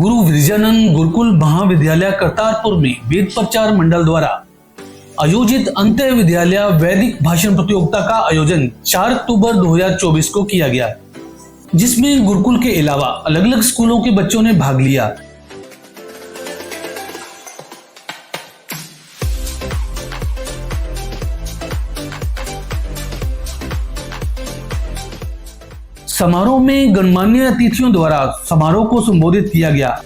गुरु विरजानंद गुरुकुल महाविद्यालय करतारपुर में वेद प्रचार मंडल द्वारा आयोजित अंत्य विद्यालय वैदिक भाषण प्रतियोगिता का आयोजन 4 अक्टूबर 2024 को किया गया, जिसमें गुरुकुल के अलावा अलग अलग स्कूलों के बच्चों ने भाग लिया। समारोह में गणमान्य अतिथियों द्वारा समारोह को संबोधित किया गया।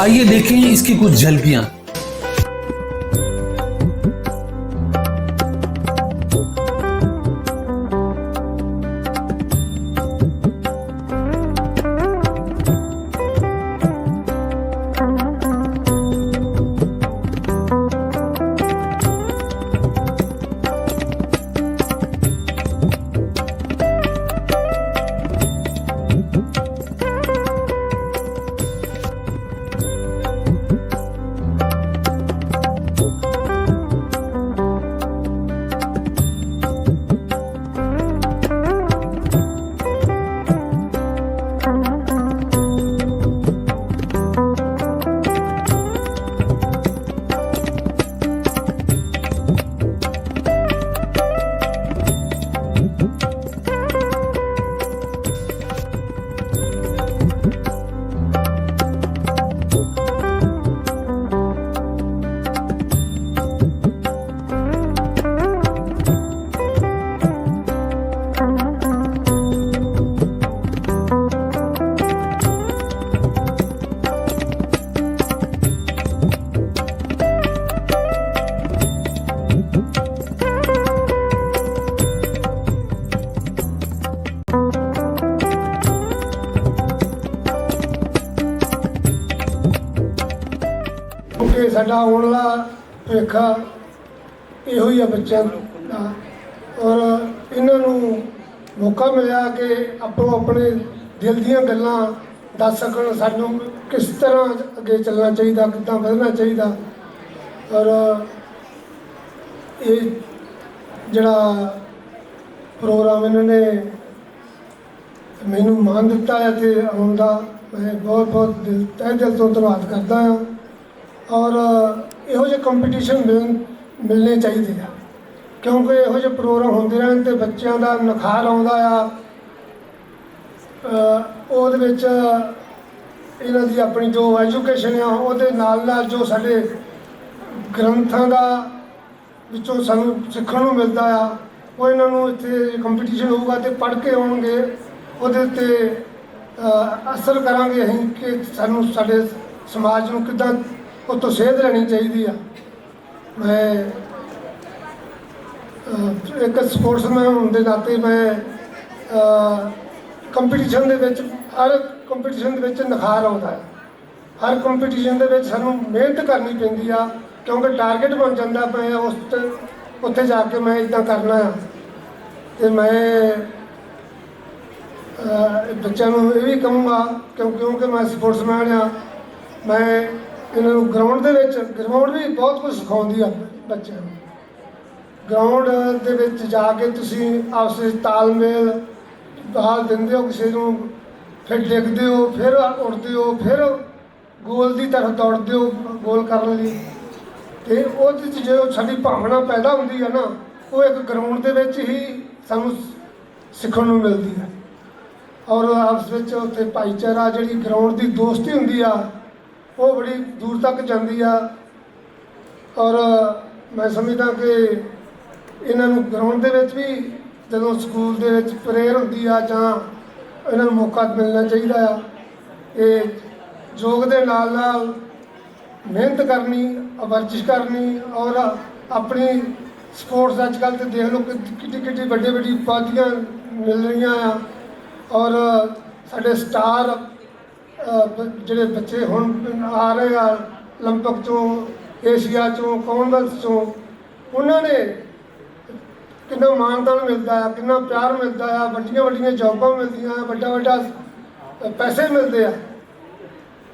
आइए देखें इसकी कुछ झलकियां। कि साडा आने वाला भविख इहो ही है बच्चों का, और इन्हों मौका मिला कि आपो अपने दिल दीयां गल्लां दस सकन, सानू किस तरह अगे चलना चाहिए, कितना बढ़ना चाहिए। और ये जड़ा प्रोग्राम इन्होंने मैनू मान दिता है तो आने का मैं बहुत बहुत तह दिल तो धन्यवाद करता हाँ। और इहो जे कंपीटिशन मिलने चाहिए, क्योंकि इहो जे प्रोग्राम होंदे रहन ते बच्चों का निखार आउंदा आ। ਉਹਦੇ ਵਿੱਚ ਇਹਨਾਂ ਦੀ ਆਪਣੀ जो एजुकेशन आ ਉਹਦੇ ਨਾਲ जो साडे ग्रंथां ਦਾ ਵਿੱਚੋਂ ਸਾਨੂੰ ਸਿੱਖਣ ਨੂੰ ਮਿਲਦਾ ਆ, ਉਹ ਇਹਨਾਂ ਨੂੰ ਇੱਥੇ ਕੰਪੀਟੀਸ਼ਨ ਹੋਊਗਾ ਤੇ ਪੜ੍ਹ ਕੇ ਆਉਣਗੇ, ਉਹਦੇ ਤੇ ਅਸਰ ਕਰਾਂਗੇ ਅਸੀਂ ਕਿ ਸਾਨੂੰ ਸਾਡੇ ਸਮਾਜ ਨੂੰ ਕਿੱਦਾਂ ਉਹ ਤੋਂ ਸੇਧ ਲੈਣੀ ਚਾਹੀਦੀ ਆ। मैं एक स्पोर्ट्समैन होने के नाते मैं कंपीटिशन दे विच हर कंपीटिशन दे विच निखार आता है। हर कंपीटिशन दे विच सानू मेहनत करनी पैंदी आ, क्योंकि टारगेट बन जाता मैं उस उत्थे जाके मैं इदा करना है। तो मैं बच्चों को ये भी कहूँगा क्योंकि मैं स्पोर्ट्समैन हाँ, मैं इन्हों ग्राउंड ग्राउंड भी बहुत कुछ सिखाती है बच्चों को। ग्राउंड के जाके तुसी आपस में तालमेल बाल देंदे हो, किसी को फिर डिगते हो, फिर उड़ते हो, फिर गोल की तरफ दौड़ते हो गोल करने लिए। तो वो जो साड़ी भावना पैदा होती है ना, वो एक ग्राउंड के ही सानू सीखने को मिलती है। और आपस में उत्थे भाईचारा जी ग्राउंड की दोस्ती होंगी आ, वो बड़ी दूर तक जाती है। और मैं समझदा कि इन्हों ग्राउंड के भी जो स्कूल के प्रेयर होंगी आ जां इन्हों मौका मिलना चाहिए। ये योग के नाल मेहनत करनी, वर्जिश करनी और अपनी स्पोर्ट्स अजकल तो देख लो कि बड़ी बड़ी उपाधियाँ मिल रही हैं। और साढ़े स्टार जोड़े बच्चे हुण आ रहे हैं ओलंपिक चों, एशिया चों, कॉमनवेल्थ चों, ਉਹਨਾਂ ਨੇ ਕਿੰਨਾ ਮਾਣਤਾਣ ਮਿਲਦਾ ਆ, ਕਿੰਨਾ ਪਿਆਰ ਮਿਲਦਾ ਆ, ਵੱਡੀਆਂ ਵੱਡੀਆਂ ਜੌਬਾਂ ਮਿਲਦੀਆਂ ਆ, ਵੱਡਾ ਵੱਡਾ ਪੈਸੇ ਮਿਲਦੇ ਆ।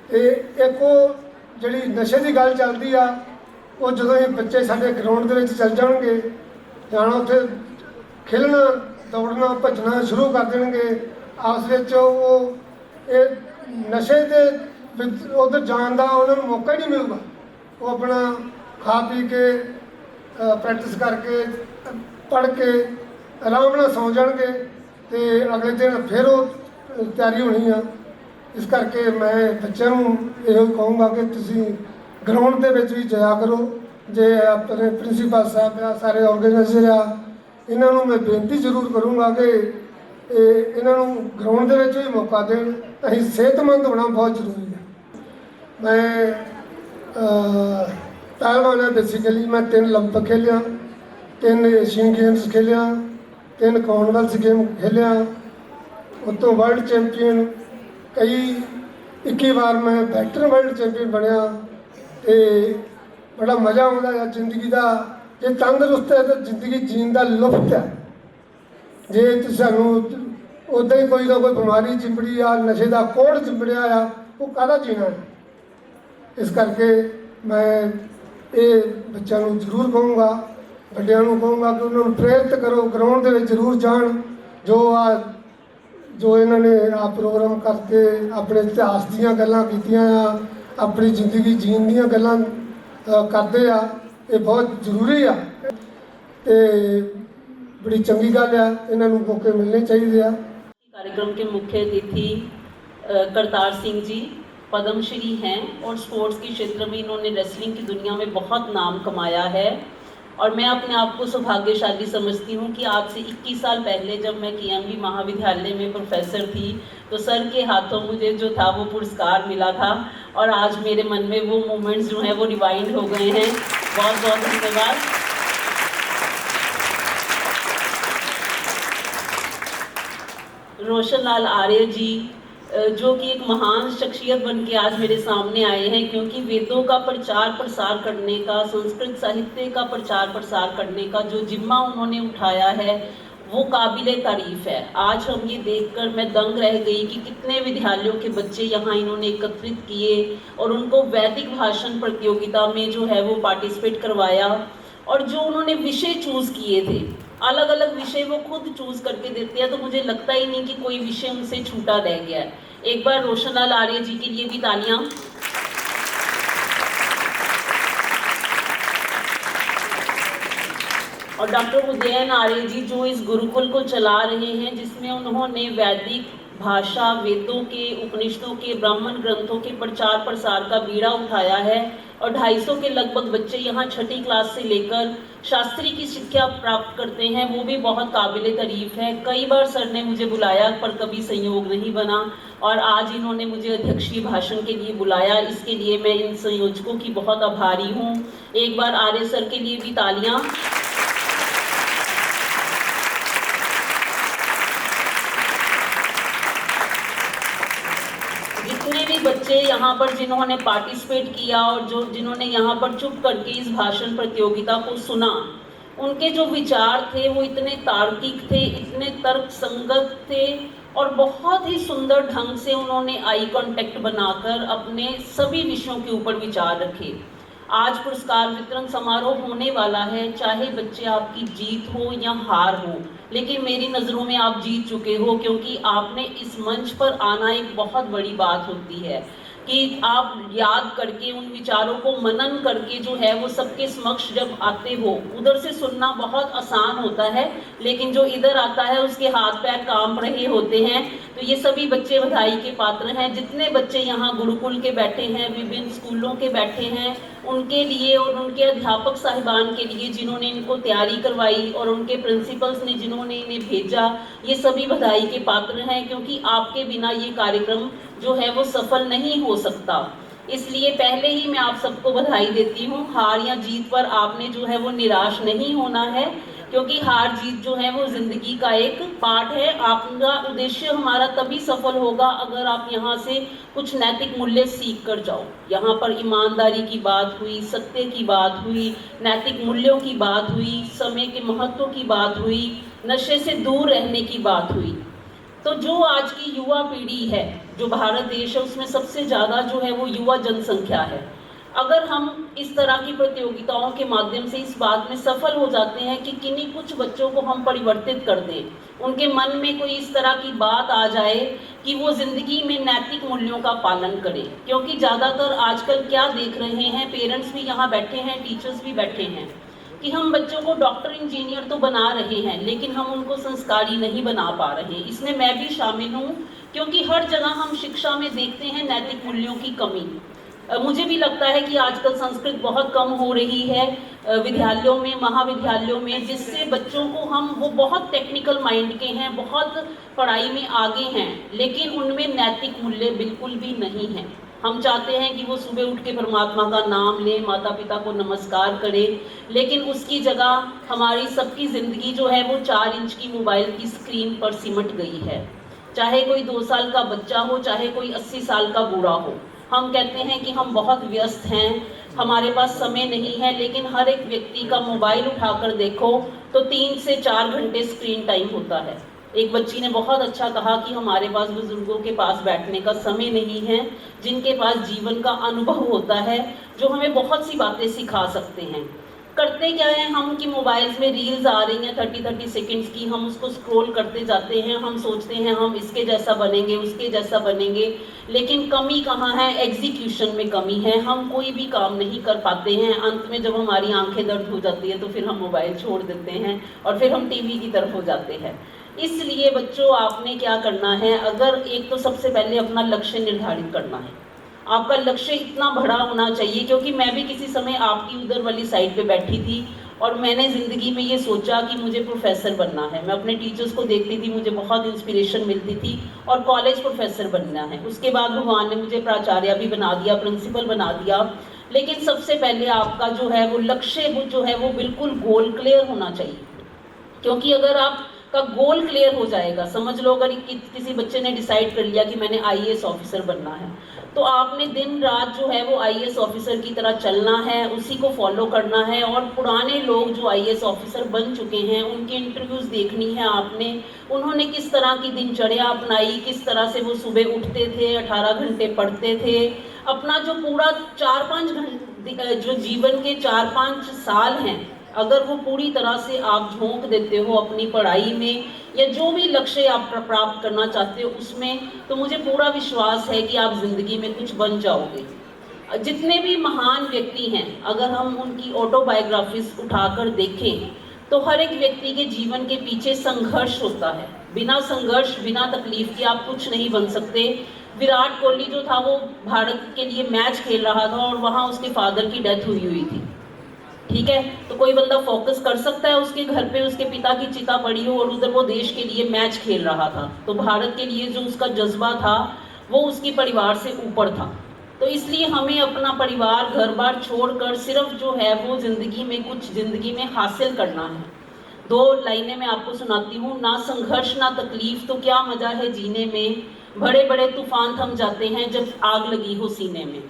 ਤੇ ਇੱਕ ਉਹ ਜਿਹੜੀ ਨਸ਼ੇ ਦੀ ਗੱਲ ਚੱਲਦੀ ਆ, ਉਹ ਜਦੋਂ ਇਹ ਬੱਚੇ ਸਾਡੇ ਗਰਾਊਂਡ ਦੇ ਵਿੱਚ ਚੱਲ ਜਾਣਗੇ, ਜਾਣਾ ਉੱਥੇ ਖੇਲਣਾ ਦੌੜਨਾ ਭੱਜਣਾ ਸ਼ੁਰੂ ਕਰ ਦੇਣਗੇ, ਆਪਸ ਵਿੱਚ ਉਹ ਇਹ ਨਸ਼ੇ ਦੇ ਵਿੱਚ ਉੱਧਰ ਜਾਣ ਦਾ ਉਹਨਾਂ ਨੂੰ ਮੌਕਾ ਹੀ ਨਹੀਂ ਮਿਲੂਗਾ। ਉਹ ਆਪਣਾ ਖਾ ਪੀ ਕੇ ਪ੍ਰੈਕਟਿਸ ਕਰਕੇ ਪੜ੍ਹ ਕੇ ਆਰਾਮ ਨਾਲ ਸੌਂ ਜਾਣਗੇ ਤੇ ਅਗਲੇ ਦਿਨ ਫਿਰ ਉਹ ਤਿਆਰੀ ਹੋਣੀ ਆ। ਇਸ ਕਰਕੇ ਮੈਂ ਬੱਚਿਆਂ ਨੂੰ ਇਹੋ ਕਹੂੰਗਾ ਕਿ ਤੁਸੀਂ ਗਰਾਊਂਡ ਦੇ ਵਿੱਚ ਵੀ ਜਾਇਆ ਕਰੋ। ਜੇ ਆਪਣੇ ਪ੍ਰਿੰਸੀਪਲ ਸਾਹਿਬ ਆ, ਸਾਰੇ ਆਰਗੇਨਾਈਜ਼ਰ ਆ, ਇਹਨਾਂ ਨੂੰ ਮੈਂ ਬੇਨਤੀ ਜ਼ਰੂਰ ਕਰੂੰਗਾ ਕਿ ਇਹਨਾਂ ਨੂੰ ਗਰਾਊਂਡ ਦੇ ਵਿੱਚ ਵੀ ਮੌਕਾ ਦੇਣ। ਅਸੀਂ ਸਿਹਤਮੰਦ ਹੋਣਾ ਬਹੁਤ ਜ਼ਰੂਰੀ ਹੈ। ਮੈਂ ਪਹਿਲਵਾਨ ਹਾਂ ਬੇਸਿਕਲੀ। ਮੈਂ 3 ਓਲੰਪਿਕ ਖੇਲਿਆ, 3 ਏਸ਼ੀਅਨ ਗੇਮਸ ਖੇਲਿਆ, 3 ਕਾਮਨਵੈਲਥ ਗੇਮ ਖੇਲਿਆ, ਉੱਤੋਂ ਵਰਲਡ ਚੈਂਪੀਅਨ, ਕਈ 21 ਵਾਰ ਮੈਂ ਵੈਟਰਨ ਵਰਲਡ ਚੈਂਪੀਅਨ ਬਣਿਆ। ਤੇ ਬੜਾ ਮਜ਼ਾ ਆਉਂਦਾ ਹੈ ਜ਼ਿੰਦਗੀ ਦਾ। ਜੇ ਤੰਦਰੁਸਤ ਹੈ ਤਾਂ ਜ਼ਿੰਦਗੀ ਜੀਣ ਦਾ ਲੁਤਫ ਹੈ। ਜੇ ਸਾਨੂੰ ਉੱਦਾਂ ਹੀ ਕੋਈ ਨਾ ਕੋਈ ਬਿਮਾਰੀ ਚਿੰਬੜੀ ਆ, ਨਸ਼ੇ ਦਾ ਕੋੜ ਚਿੰਬੜਿਆ ਆ, ਉਹ ਕਾਹਦਾ ਜੀਣਾ ਹੈ। ਇਸ ਕਰਕੇ ਮੈਂ ਇਹ ਬੱਚਿਆਂ ਨੂੰ ਜ਼ਰੂਰ ਕਹੂੰਗਾ, ਵੱਡਿਆਂ ਨੂੰ ਕਹੂੰਗਾ ਕਿ ਉਹਨਾਂ ਨੂੰ ਪ੍ਰੇਰਿਤ ਕਰੋ, ਗਰਾਊਂਡ ਦੇ ਵਿੱਚ ਜ਼ਰੂਰ ਜਾਣ। ਜੋ ਇਹਨਾਂ ਨੇ ਪ੍ਰੋਗਰਾਮ ਕਰਕੇ ਆਪਣੇ ਇਤਿਹਾਸ ਦੀਆਂ ਗੱਲਾਂ ਕੀਤੀਆਂ ਆ, ਆਪਣੀ ਜ਼ਿੰਦਗੀ ਜੀਣ ਦੀਆਂ ਗੱਲਾਂ ਕਰਦੇ ਆ, ਇਹ ਬਹੁਤ ਜ਼ਰੂਰੀ ਆ ਤੇ बड़ी चंगी गल है। इन्होंने मौके मिलने चाहिए। कार्यक्रम के मुख्य अतिथि करतार सिंह जी पद्मश्री हैं और स्पोर्ट्स के क्षेत्र में इन्होंने रेसलिंग की दुनिया में बहुत नाम कमाया है। और मैं अपने आप को सौभाग्यशाली समझती हूँ कि आज से 21 साल पहले जब मैं KMB महाविद्यालय में प्रोफेसर थी तो सर के हाथों मुझे जो था वो पुरस्कार मिला था। और आज मेरे मन में वो मोमेंट्स जो हैं वो रिवाइंड हो गए हैं। बहुत बहुत धन्यवाद। रोशन लाल आर्य जी जो कि एक महान शख्सियत बन के आज मेरे सामने आए हैं, क्योंकि वेदों का प्रचार प्रसार करने का, संस्कृत साहित्य का प्रचार प्रसार करने का जो जिम्मा उन्होंने उठाया है वो काबिले तारीफ़ है। आज हम ये देखकर मैं दंग रह गई कि कितने विद्यालयों के बच्चे यहाँ इन्होंने एकत्रित किए और उनको वैदिक भाषण प्रतियोगिता में जो है वो पार्टिसिपेट करवाया। और जो उन्होंने विषय चूज़ किए थे, अलग अलग विषय वो खुद चूज़ करके देते हैं, तो मुझे लगता ही नहीं कि कोई विषय उनसे छूटा रह गया है। एक बार रोशन लाल आर्य जी के लिए भी तालियां। और डॉक्टर उदयन आर्य जी जो इस गुरुकुल को चला रहे हैं, जिसमें उन्होंने वैदिक भाषा, वेदों के, उपनिषदों के, ब्राह्मण ग्रंथों के प्रचार प्रसार का बीड़ा उठाया है। और 250 के लगभग बच्चे यहाँ 6ठी क्लास से लेकर शास्त्री की शिक्षा प्राप्त करते हैं, वो भी बहुत काबिले तारीफ़ है। कई बार सर ने मुझे बुलाया पर कभी संयोग नहीं बना, और आज इन्होंने मुझे अध्यक्षीय भाषण के लिए बुलाया। इसके लिए मैं इन संयोजकों की बहुत आभारी हूँ। एक बार आर्य सर के लिए भी तालियाँ। जितने भी बच्चे यहाँ पर जिन्होंने पार्टिसिपेट किया और जिन्होंने यहाँ पर चुप करके इस भाषण प्रतियोगिता को सुना, उनके जो विचार थे वो इतने तार्किक थे, इतने तर्क संगत थे और बहुत ही सुंदर ढंग से उन्होंने आई कांटेक्ट बनाकर अपने सभी विषयों के ऊपर विचार रखे। आज पुरस्कार वितरण समारोह होने वाला है, चाहे बच्चे आपकी जीत हो या हार हो, लेकिन मेरी नज़रों में आप जीत चुके हो, क्योंकि आपने इस मंच पर आना एक बहुत बड़ी बात होती है कि आप याद करके उन विचारों को मनन करके जो है वो सबके समक्ष जब आते हो, उधर से सुनना बहुत आसान होता है, लेकिन जो इधर आता है उसके हाथ पैर कांप रहे होते हैं। तो ये सभी बच्चे बधाई के पात्र हैं। जितने बच्चे यहाँ गुरुकुल के बैठे हैं, विभिन्न स्कूलों के बैठे हैं, उनके लिए और उनके अध्यापक साहिबान के लिए जिन्होंने इनको तैयारी करवाई और उनके प्रिंसिपल्स ने जिन्होंने इन्हें भेजा, ये सभी बधाई के पात्र हैं, क्योंकि आपके बिना ये कार्यक्रम जो है वो सफल नहीं हो सकता। इसलिए पहले ही मैं आप सबको बधाई देती हूँ। हार या जीत पर आपने जो है वो निराश नहीं होना है। क्योंकि हार जीत जो है वो जिंदगी का एक पार्ट है। आपका उद्देश्य हमारा तभी सफल होगा अगर आप यहाँ से कुछ नैतिक मूल्य सीख कर जाओ। यहाँ पर ईमानदारी की बात हुई, सत्य की बात हुई, नैतिक मूल्यों की बात हुई, समय के महत्व की बात हुई, नशे से दूर रहने की बात हुई। तो जो आज की युवा पीढ़ी है, जो भारत देश है, उसमें सबसे ज़्यादा जो है वो युवा जनसंख्या है। अगर हम इस तरह की प्रतियोगिताओं के माध्यम से इस बात में सफल हो जाते हैं कि किन्हीं कुछ बच्चों को हम परिवर्तित कर दें, उनके मन में कोई इस तरह की बात आ जाए कि वो जिंदगी में नैतिक मूल्यों का पालन करें। क्योंकि ज़्यादातर आजकल क्या देख रहे हैं, पेरेंट्स भी यहाँ बैठे हैं, टीचर्स भी बैठे हैं, कि हम बच्चों को डॉक्टर इंजीनियर तो बना रहे हैं लेकिन हम उनको संस्कारी नहीं बना पा रहे। इसमें मैं भी शामिल हूँ, क्योंकि हर जगह हम शिक्षा में देखते हैं नैतिक मूल्यों की कमी। मुझे भी लगता है कि आजकल संस्कृत बहुत कम हो रही है विद्यालयों में, महाविद्यालयों में, जिससे बच्चों को वो बहुत टेक्निकल माइंड के हैं, बहुत पढ़ाई में आगे हैं, लेकिन उनमें नैतिक मूल्य बिल्कुल भी नहीं है। हम चाहते हैं कि वो सुबह उठ के परमात्मा का नाम लें, माता पिता को नमस्कार करें, लेकिन उसकी जगह हमारी सबकी ज़िंदगी जो है वो 4 इंच की मोबाइल की स्क्रीन पर सिमट गई है। चाहे कोई 2 साल का बच्चा हो, चाहे कोई 80 साल का बूढ़ा हो, हम कहते हैं कि हम बहुत व्यस्त हैं, हमारे पास समय नहीं है, लेकिन हर एक व्यक्ति का मोबाइल उठाकर देखो तो 3 से 4 घंटे स्क्रीन टाइम होता है। एक बच्ची ने बहुत अच्छा कहा कि हमारे पास बुजुर्गों के पास बैठने का समय नहीं है, जिनके पास जीवन का अनुभव होता है, जो हमें बहुत सी बातें सिखा सकते हैं। करते क्या है हम कि मोबाइल्स में रील्स आ रही हैं 30-30 सेकंड्स की, हम उसको स्क्रॉल करते जाते हैं, हम सोचते हैं हम इसके जैसा बनेंगे, उसके जैसा बनेंगे, लेकिन कमी कहाँ है? एग्जीक्यूशन में कमी है। हम कोई भी काम नहीं कर पाते हैं। अंत में जब हमारी आंखें दर्द हो जाती है तो फिर हम मोबाइल छोड़ देते हैं और फिर हम टीवी की तरफ हो जाते हैं। इसलिए बच्चों, आपने क्या करना है, अगर एक तो सबसे पहले अपना लक्ष्य निर्धारित करना है। आपका लक्ष्य इतना बड़ा होना चाहिए, क्योंकि मैं भी किसी समय आपकी उधर वाली साइड पे बैठी थी और मैंने ज़िंदगी में ये सोचा कि मुझे प्रोफेसर बनना है। मैं अपने टीचर्स को देखती थी, मुझे बहुत इंस्पिरेशन मिलती थी और कॉलेज प्रोफेसर बनना है। उसके बाद भगवान ने मुझे प्राचार्य भी बना दिया, प्रिंसिपल बना दिया। लेकिन सबसे पहले आपका जो है वो लक्ष्य जो है वो बिल्कुल गोल क्लियर होना चाहिए। क्योंकि अगर आपका गोल क्लियर हो जाएगा, समझ लो अगर किसी बच्चे ने डिसाइड कर लिया कि मैंने आईएएस ऑफिसर बनना है, तो आपने दिन रात जो है वो आईएएस ऑफिसर की तरह चलना है, उसी को फॉलो करना है। और पुराने लोग जो आईएएस ऑफिसर बन चुके हैं उनके इंटरव्यूज देखनी है आपने, उन्होंने किस तरह की दिनचर्या अपनाई, किस तरह से वो सुबह उठते थे, 18 घंटे पढ़ते थे, अपना जो पूरा 4-5 घंटे जो जीवन के 4-5 साल हैं, अगर वो पूरी तरह से आप झोंक देते हो अपनी पढ़ाई में या जो भी लक्ष्य आप प्राप्त करना चाहते हो उसमें, तो मुझे पूरा विश्वास है कि आप जिंदगी में कुछ बन जाओगे। जितने भी महान व्यक्ति हैं, अगर हम उनकी ऑटोबायोग्राफीज उठाकर देखें तो हर एक व्यक्ति के जीवन के पीछे संघर्ष होता है। बिना संघर्ष, बिना तकलीफ के आप कुछ नहीं बन सकते। विराट कोहली जो था वो भारत के लिए मैच खेल रहा था और वहाँ उसके फादर की डेथ हुई थी, ठीक है। तो कोई बंदा फोकस कर सकता है उसके घर पे उसके पिता की चिता पड़ी हो और उधर वो देश के लिए मैच खेल रहा था, तो भारत के लिए जो उसका जज्बा था वो उसके परिवार से ऊपर था। तो इसलिए हमें अपना परिवार, घर बार छोड़कर सिर्फ जो है वो जिंदगी में कुछ जिंदगी में हासिल करना है। 2 लाइनें मैं आपको सुनाती हूँ। ना संघर्ष ना तकलीफ तो क्या मजा है जीने में, बड़े बड़े तूफान थम जाते हैं जब आग लगी हो सीने में।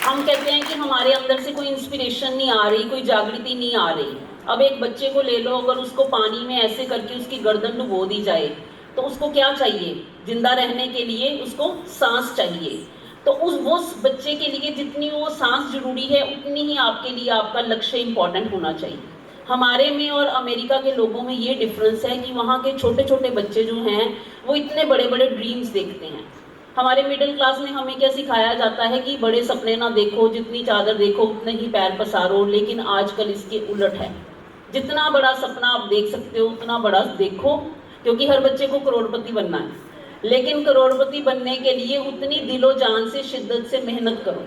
हम कहते हैं कि हमारे अंदर से कोई इंस्पिरेशन नहीं आ रही, कोई जागृति नहीं आ रही। अब एक बच्चे को ले लो, अगर उसको पानी में ऐसे करके उसकी गर्दन डुबो दी जाए तो उसको क्या चाहिए? जिंदा रहने के लिए उसको सांस चाहिए। तो उस बच्चे के लिए जितनी वो सांस जरूरी है उतनी ही आपके लिए आपका लक्ष्य इंपॉर्टेंट होना चाहिए। हमारे में और अमेरिका के लोगों में ये डिफरेंस है कि वहाँ के छोटे छोटे बच्चे जो हैं वो इतने बड़े बड़े ड्रीम्स देखते हैं। हमारे मिडिल क्लास में हमें क्या सिखाया जाता है कि बड़े सपने ना देखो, जितनी चादर देखो उतने ही पैर पसारो। लेकिन आजकल इसके उलट है, जितना बड़ा सपना आप देख सकते हो उतना बड़ा देखो, क्योंकि हर बच्चे को करोड़पति बनना है। लेकिन करोड़पति बनने के लिए उतनी दिलो जान से, शिद्दत से मेहनत करो,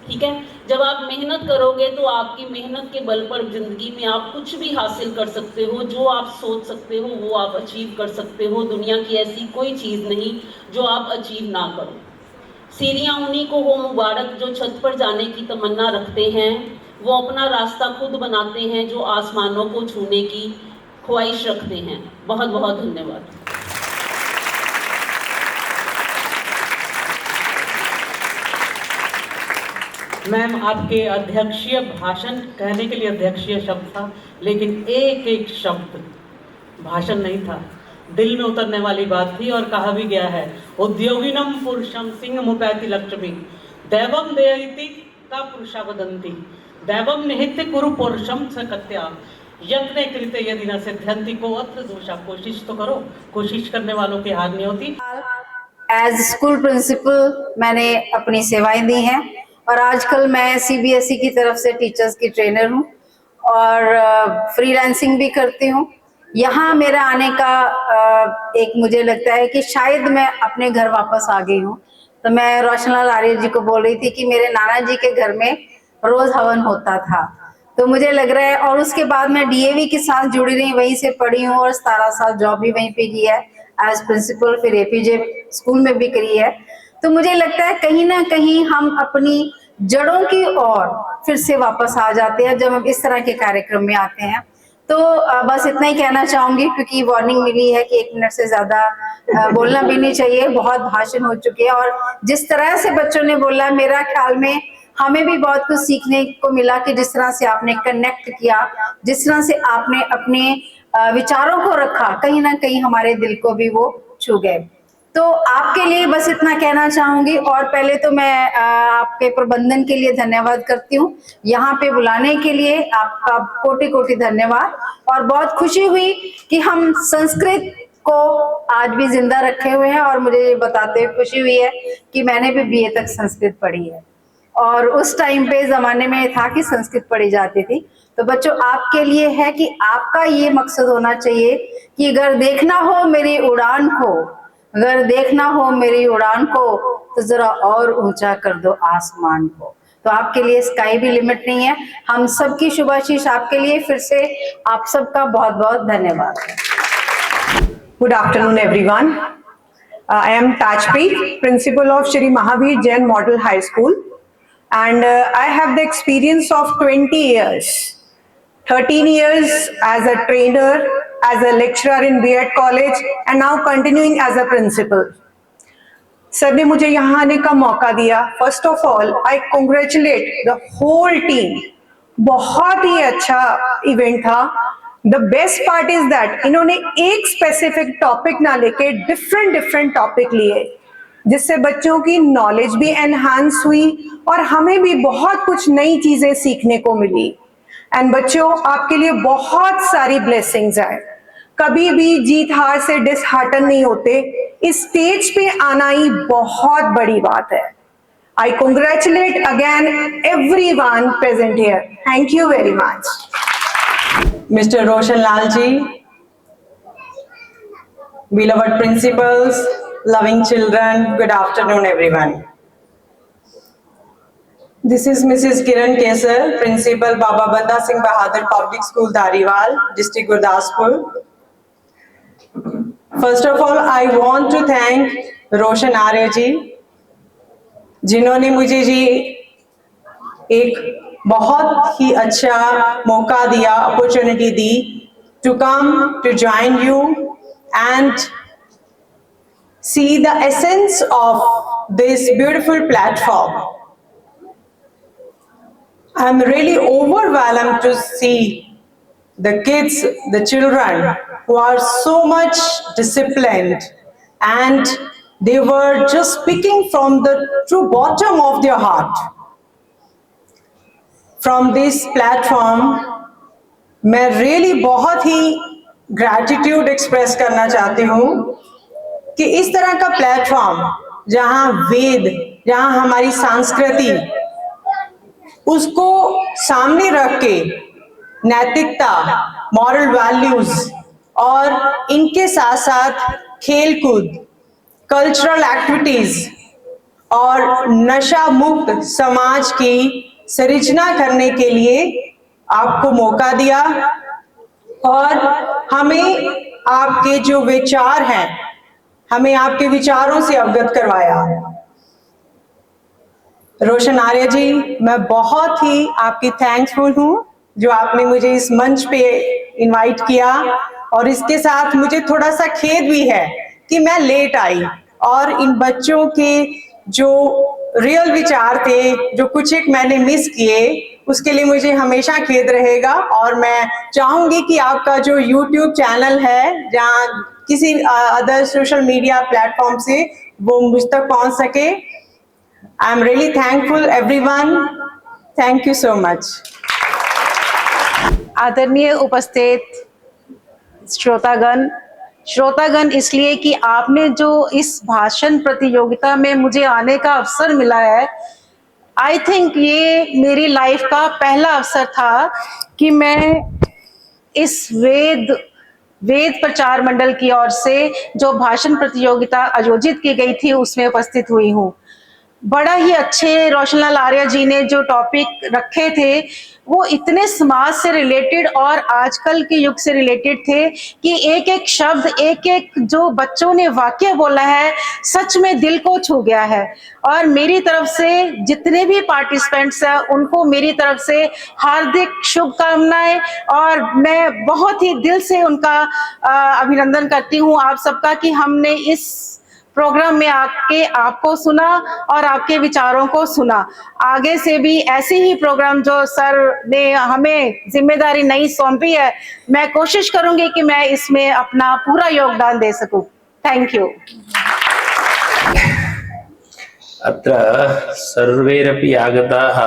ठीक है। जब आप मेहनत करोगे तो आपकी मेहनत के बल पर जिंदगी में आप कुछ भी हासिल कर सकते हो। जो आप सोच सकते हो वो आप अचीव कर सकते हो। दुनिया की ऐसी कोई चीज़ नहीं जो आप अचीव ना करो। सीढ़ियाँ उन्हीं को हो मुबारक जो छत पर जाने की तमन्ना रखते हैं, वो अपना रास्ता खुद बनाते हैं जो आसमानों को छूने की ख्वाहिश रखते हैं। बहुत बहुत धन्यवाद। मैम, आपके अध्यक्षीय भाषण कहने के लिए अध्यक्षीय शब्द था, लेकिन एक एक शब्द भाषण नहीं था, दिल में उतरने वाली बात थी। और कहा भी गया है, उद्योगिनम पुरुषम सिंह मुपैति लक्ष्मी दैवम देयति का पुरुषा वदंती दैवम निहित्य कुरु पुरुषम सकत्या यज्ञ कृते यदि न सिद्ध्यंति को अत्र दोषा। कोशिश तो करो, कोशिश करने वालों की हार नहीं होती। एज स्कूल प्रिंसिपल मैंने अपनी सेवाएं दी हैं और आजकल मैं सीबीएसई की तरफ से टीचर्स की ट्रेनर हूं और फ्रीलांसिंग भी करती हूं। यहाँ मेरा आने का एक मुझे लगता है कि शायद मैं अपने घर वापस आ गई हूँ। तो मैं रोशनलाल आर्य जी को बोल रही थी कि मेरे नाना जी के घर में रोज हवन होता था, तो मुझे लग रहा है। और उसके बाद मैं डीएवी के साथ जुड़ी रही, वहीं से पढ़ी हूँ और 17 साल जॉब भी वहीं पे की है एज प्रिंसिपल, फिर एपीजे स्कूल में भी करी है। तो मुझे लगता है कहीं ना कहीं हम अपनी जड़ों की ओर फिर से वापस आ जाते हैं जब हम इस तरह के कार्यक्रम में आते हैं। तो बस इतना ही कहना चाहूंगी, क्योंकि वार्निंग मिली है कि 1 मिनट से ज्यादा बोलना भी नहीं चाहिए, बहुत भाषण हो चुके हैं। और जिस तरह से बच्चों ने बोला, मेरा ख्याल में हमें भी बहुत कुछ सीखने को मिला कि जिस तरह से आपने कनेक्ट किया, जिस तरह से आपने अपने विचारों को रखा, कहीं ना कहीं हमारे दिल को भी वो छू गए। तो आपके लिए बस इतना कहना चाहूंगी। और पहले तो मैं आपके प्रबंधन के लिए धन्यवाद करती हूँ, यहाँ पे बुलाने के लिए आपका कोटि कोटि धन्यवाद। और बहुत खुशी हुई कि हम संस्कृत को आज भी जिंदा रखे हुए हैं। और मुझे ये बताते हुए खुशी हुई है कि मैंने भी बीए तक संस्कृत पढ़ी है और उस टाइम पे जमाने में था कि संस्कृत पढ़ी जाती थी। तो बच्चों, आपके लिए है कि आपका ये मकसद होना चाहिए कि अगर देखना हो मेरी उड़ान को, अगर देखना हो मेरी उड़ान को, तो जरा और ऊंचा कर दो आसमान को। तो आपके लिए स्काई भी लिमिट नहीं है। हम सबकी शुभाशीष आपके लिए। फिर से आप सबका बहुत बहुत धन्यवाद। Good afternoon, everyone. I am Tajpreet, principal of Shri Mahavir Jain Model High School, and I have the experience of 20 years, 13 years as a trainer, as a lecturer in B.Ed College, and now continuing as a principal. Sir ने मुझे यहाँ आने का मौका दिया। First of all I congratulate the whole team. बहुत ही अच्छा इवेंट था। The best part is that इन्होंने एक स्पेसिफिक टॉपिक ना लेके डिफरेंट टॉपिक लिए, जिससे बच्चों की नॉलेज भी एनहांस हुई और हमें भी बहुत कुछ नई चीजें सीखने को मिली। एंड बच्चों, आपके लिए बहुत सारी ब्लेसिंग्स हैं। कभी भी जीत हार से डिसहार्टन नहीं होते। इस स्टेज पे आना ही बहुत बड़ी बात है। I congratulate again everyone present here. Thank you very much. Mr. Roshan Lalji, beloved principals, loving children, good afternoon everyone. This is Mrs. Kiran Kesar, Principal Baba Banda Singh Bahadur Public School, Dhariwal, District Gurdaspur. First of all, I want to thank Roshan Arya ji, जिन्होंने मुझे जी एक बहुत ही अच्छा मौका दिया, opportunity दी to come to join you and see the essence of this beautiful platform. I am really overwhelmed to see the kids, the children who are so much disciplined, and they were just speaking from the true bottom of their heart. From this platform, मैं really बहुत ही gratitude express करना चाहती हूँ कि इस तरह का platform जहाँ वेद, जहाँ हमारी संस्कृति, उसको सामने रख के नैतिकता, मॉरल वैल्यूज और इनके साथ साथ खेलकूद, कल्चरल एक्टिविटीज और नशा मुक्त समाज की सृजना करने के लिए आपको मौका दिया और हमें आपके जो विचार हैं, हमें आपके विचारों से अवगत करवाया। रोशन आर्य जी, मैं बहुत ही आपकी थैंकफुल हूँ जो आपने मुझे इस मंच पे इनवाइट किया, और इसके साथ मुझे थोड़ा सा खेद भी है कि मैं लेट आई, और इन बच्चों के जो रियल विचार थे, जो कुछ एक मैंने मिस किए, उसके लिए मुझे हमेशा खेद रहेगा। और मैं चाहूंगी कि आपका जो YouTube चैनल है, जहाँ किसी अदर सोशल मीडिया प्लेटफॉर्म से वो मुझ तक पहुंच सके। I am really thankful everyone, thank you so much. आदरणीय उपस्थित श्रोतागण इसलिए कि आपने जो इस भाषण प्रतियोगिता में मुझे आने का अवसर मिला है, आई थिंक ये मेरी लाइफ का पहला अवसर था कि मैं इस वेद प्रचार मंडल की ओर से जो भाषण प्रतियोगिता आयोजित की गई थी उसमें उपस्थित हुई हूँ। बड़ा ही अच्छे रोशनलाल आर्य जी ने जो टॉपिक रखे थे वो इतने समाज से रिलेटेड और आजकल के युग से रिलेटेड थे कि एक एक शब्द, एक एक जो बच्चों ने वाक्य बोला है, सच में दिल को छू गया है। और मेरी तरफ से जितने भी पार्टिसिपेंट्स हैं उनको मेरी तरफ से हार्दिक शुभकामनाएं, और मैं बहुत ही दिल से उनका अभिनंदन करती हूँ आप सबका कि हमने इस प्रोग्राम में आके आपको सुना और आपके विचारों को सुना। आगे से भी ऐसे ही प्रोग्राम जो सर ने हमें जिम्मेदारी नहीं सौंपी है, मैं कोशिश करूंगी कि मैं इसमें अपना पूरा योगदान दे सकूं। Thank you. अत्र सर्वेरपि आगताः,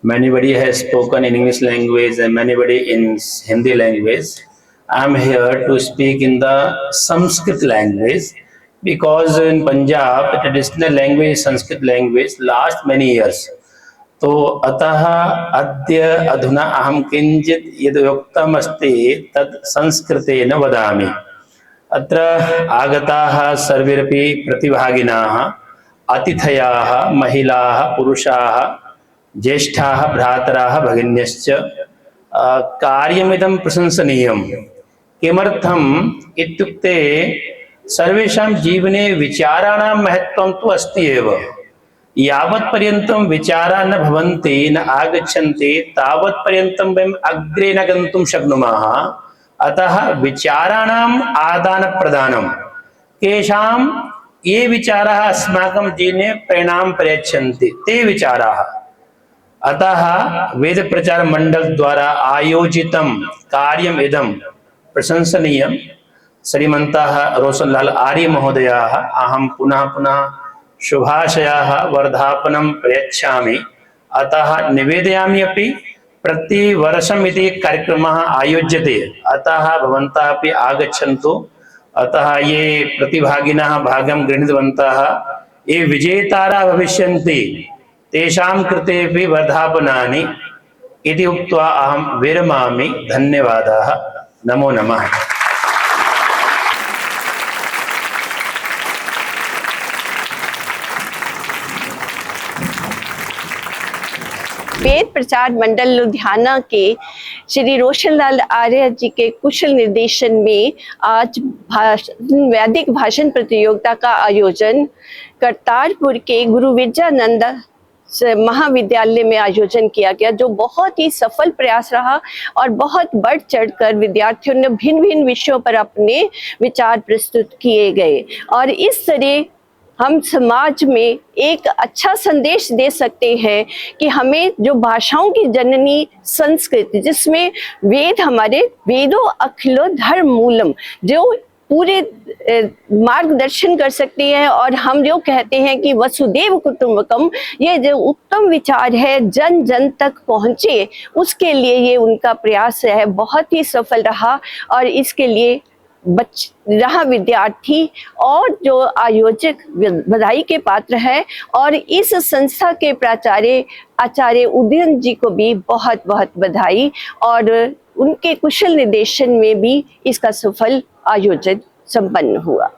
anybody has spoken in English language and anybody in Hindi language. I am here to speak in the Sanskrit language because in Punjab the traditional language is Sanskrit language last many years. तो अतः अद्य अधुना अहम किंचित यदुक्तम् अस्ति तत् संस्कृतेन वदामि। अत्र आगताः सर्वेरपि प्रतिभागिनाः, अतिथयाः, महिलाः, पुरुषाः, ज्येष्ठाः, भ्रातराः, भगिन्यश्च कार्यमिदं प्रशंसनीयं। किमर्थम् इत्युक्ते सर्वेषां जीवने विचाराणां महत्त्वं तु अस्ति एव। यावत् पर्यन्तं विचाराः न भवन्ति, न आगच्छन्ति, तावत् पर्यन्तं वयम् अग्रे न गन्तुं शक्नुमः। अतः विचाराणाम् आदानप्रदानं, केषां ये विचाराः अस्माकं जीवने प्रेरणां प्रयच्छन्ति ते विचाराः। अतः वेद प्रचार मंडल द्वारा आयोजितं कार्यम् इदं प्रशंसनीयं। श्रीमन्तः रोशनलाल आर्य महोदयाः अहं पुनः पुनः शुभाशयाः वर्धापनं प्रयच्छामि। अतः निवेदयामि अपि प्रतिवर्षम् इति कार्यक्रमः आयोज्यते, अतः भवन्तः अपि आगच्छन्तु। अतः ये प्रतिभागिनः भागं गृहीतवन्तः, ये विजेतारः भविष्यन्ति, तेषां कृतेपि वर्धापनानि इति उक्त्वा अहं विरमामि। धन्यवादाः। नमो नमः। वेद प्रचार मंडल लुधियाना के श्री रोशनलाल आर्य जी के कुशल निर्देशन में आज वैदिक भाषण प्रतियोगिता का आयोजन करतारपुर के गुरु विद्यानंद महाविद्यालय में आयोजन किया गया, जो बहुत ही सफल प्रयास रहा और बहुत बढ़ चढ़कर विद्यार्थियों ने भिन्न भिन्न विषयों पर अपने विचार प्रस्तुत किए गए। और इस तरह हम समाज में एक अच्छा संदेश दे सकते हैं कि हमें जो भाषाओं की जननी संस्कृत, जिसमें वेद हमारे वेदों अखिलो धर्म मूलम, जो पूरे मार्गदर्शन कर सकती है, और हम जो कहते हैं कि वसुदेव कुटुंबकम, ये जो उत्तम विचार है जन जन तक पहुँचे, उसके लिए ये उनका प्रयास है बहुत ही सफल रहा। और इसके लिए विद्यार्थी और जो आयोजक बधाई के पात्र है, और इस संस्था के आचार्य उदयन जी को भी बहुत बहुत बधाई, और उनके कुशल निर्देशन में भी इसका सफल आयोजन संपन्न हुआ।